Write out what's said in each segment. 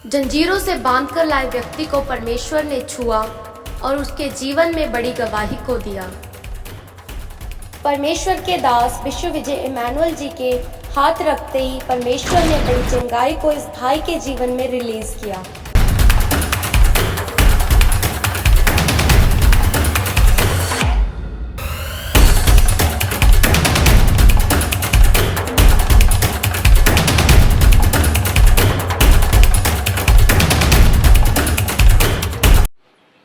जंजीरों से बांधकर लाए व्यक्ति को परमेश्वर ने छुआ और उसके जीवन में बड़ी गवाही को दिया। परमेश्वर के दास विश्व विजय इमैनुअल जी के हाथ रखते ही परमेश्वर ने बड़ी चंगाई को इस भाई के जीवन में रिलीज किया।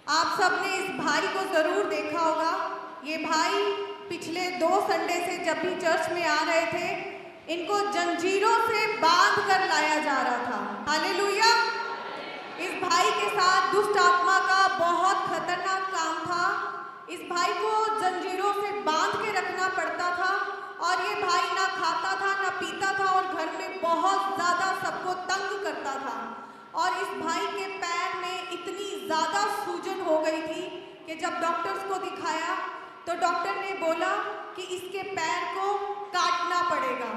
आप सबने इस भाई को जरूर देखा होगा। ये भाई पिछले 2 संडे से जब भी चर्च में आ रहे थे, इनको जंजीरों से बांध कर लाया जा रहा था। हालेलुया। इस भाई के साथ दुष्ट आत्मा का बहुत खतरनाक काम था। इस भाई को जंजीरों से बांध के रखना पड़ता था और ये भाई ना खाता था ना पीता था और घर में बहुत ज्यादा सबको तंग करता था। और इस भाई के पैर में इतनी ज़्यादा सूजन हो गई थी कि जब डॉक्टर्स को दिखाया तो डॉक्टर ने बोला कि इसके पैर को काटना पड़ेगा।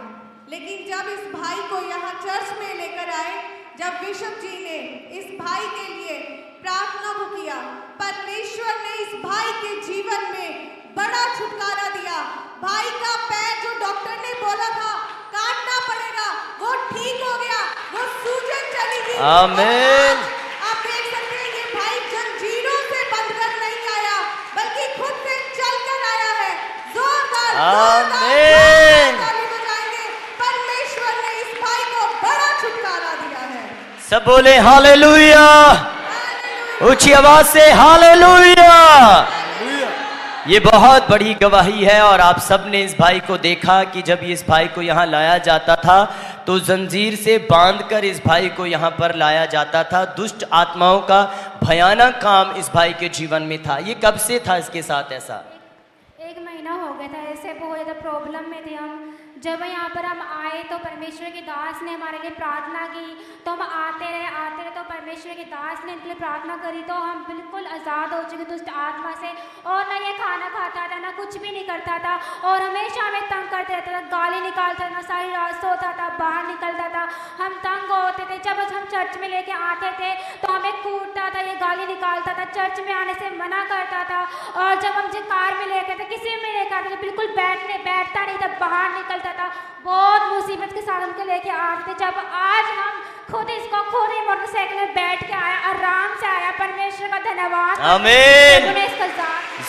लेकिन जब इस भाई को यहाँ चर्च में लेकर आए, जब बिशप जी ने इस भाई के लिए प्रार्थना को किया, परमेश्वर ने इस भाई के जीवन में बड़ा छुटकारा दिया। भाई का पैर जो डॉक्टर ने बोला था काटना पड़ेगा, वो ठीक हो गया, वो सूजन चली गई। आमीन। आप देख सकते हैं ये भाई जंजीरों से बंधकर नहीं आया, बल्कि खुद से चलकर आया है। जोरदार आमीन। ताली बजाएंगे। परमेश्वर ने इस भाई को बड़ा छुटकारा दिया है। सब बोले हालेलुया। ऊंची आवाज से हालेलुया। ये बहुत बड़ी गवाही है और आप सब ने इस भाई को देखा कि जब इस भाई को यहाँ लाया जाता था तो जंजीर से बांधकर इस भाई को यहाँ पर लाया जाता था। दुष्ट आत्माओं का भयानक काम इस भाई के जीवन में था। ये कब से था इसके साथ ऐसा? 1 महीना हो गया था। ऐसे बहुत ज़्यादा प्रॉब्लम में थे हम। जब यहाँ पर हम आए तो परमेश्वर के दास ने हमारे लिए प्रार्थना की, तो हम आते रहे तो परमेश्वर के दास ने इनके लिए प्रार्थना करी, तो हम बिल्कुल आज़ाद हो चुके दुष्ट आत्मा से। और ना ये खाना खाता था, ना कुछ भी नहीं करता था और हमेशा हमें तंग करते रहता था, गाली निकालता था, सारी रात सोता था, बाहर निकलता था। हम तंग होते थे। जब हम चर्च में लेके आते थे तो हमें कूटता था, ये गाली निकालता था, चर्च में आने से मना करता था। और जब हम कार में लेके थे, किसी में लेकर आते थे, बिल्कुल बैठता नहीं था, बाहर निकलता था। बहुत मुसीबत के साथ हमको लेके आते थे। जब आज हम खुद ही मोटरसाइकिल में बैठ के आया, आराम से आया। परमेश्वर का धन्यवाद। आमीन।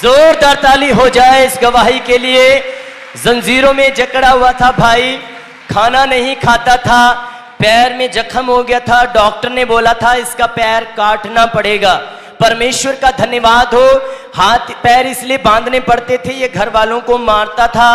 जोरदार ताली हो जाए इस गवाही के लिए। जंजीरों में जकड़ा हुआ था भाई, खाना नहीं खाता था, पैर में जख्म हो गया था। डॉक्टर ने बोला था इसका पैर काटना पड़ेगा। परमेश्वर का धन्यवाद हो। हाथ पैर इसलिए बांधने पड़ते थे, ये घर वालों को मारता था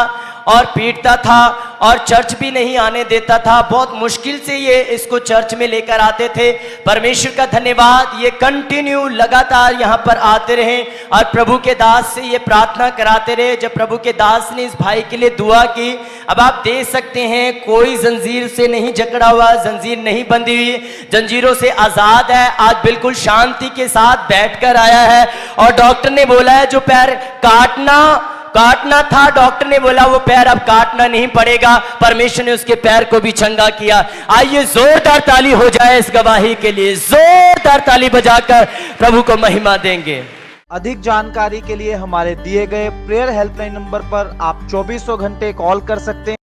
और पीटता था और चर्च भी नहीं आने देता था। बहुत मुश्किल से ये इसको चर्च में लेकर आते थे। परमेश्वर का धन्यवाद, ये कंटिन्यू लगातार यहाँ पर आते रहे और प्रभु के दास से ये प्रार्थना कराते रहे। जब प्रभु के दास ने इस भाई के लिए दुआ की, अब आप देख सकते हैं कोई जंजीर से नहीं जकड़ा हुआ, जंजीर नहीं बंधी हुई, जंजीरों से आजाद है। आज बिल्कुल शांति के साथ बैठकर आया है और डॉक्टर ने बोला है जो पैर काटना था, डॉक्टर ने बोला वो पैर अब काटना नहीं पड़ेगा। परमेश्वर ने उसके पैर को भी चंगा किया। आइए जोरदार ताली हो जाए इस गवाही के लिए। जोरदार ताली बजाकर प्रभु को महिमा देंगे। अधिक जानकारी के लिए हमारे दिए गए प्रेयर हेल्पलाइन नंबर पर आप 2400 घंटे कॉल कर सकते हैं।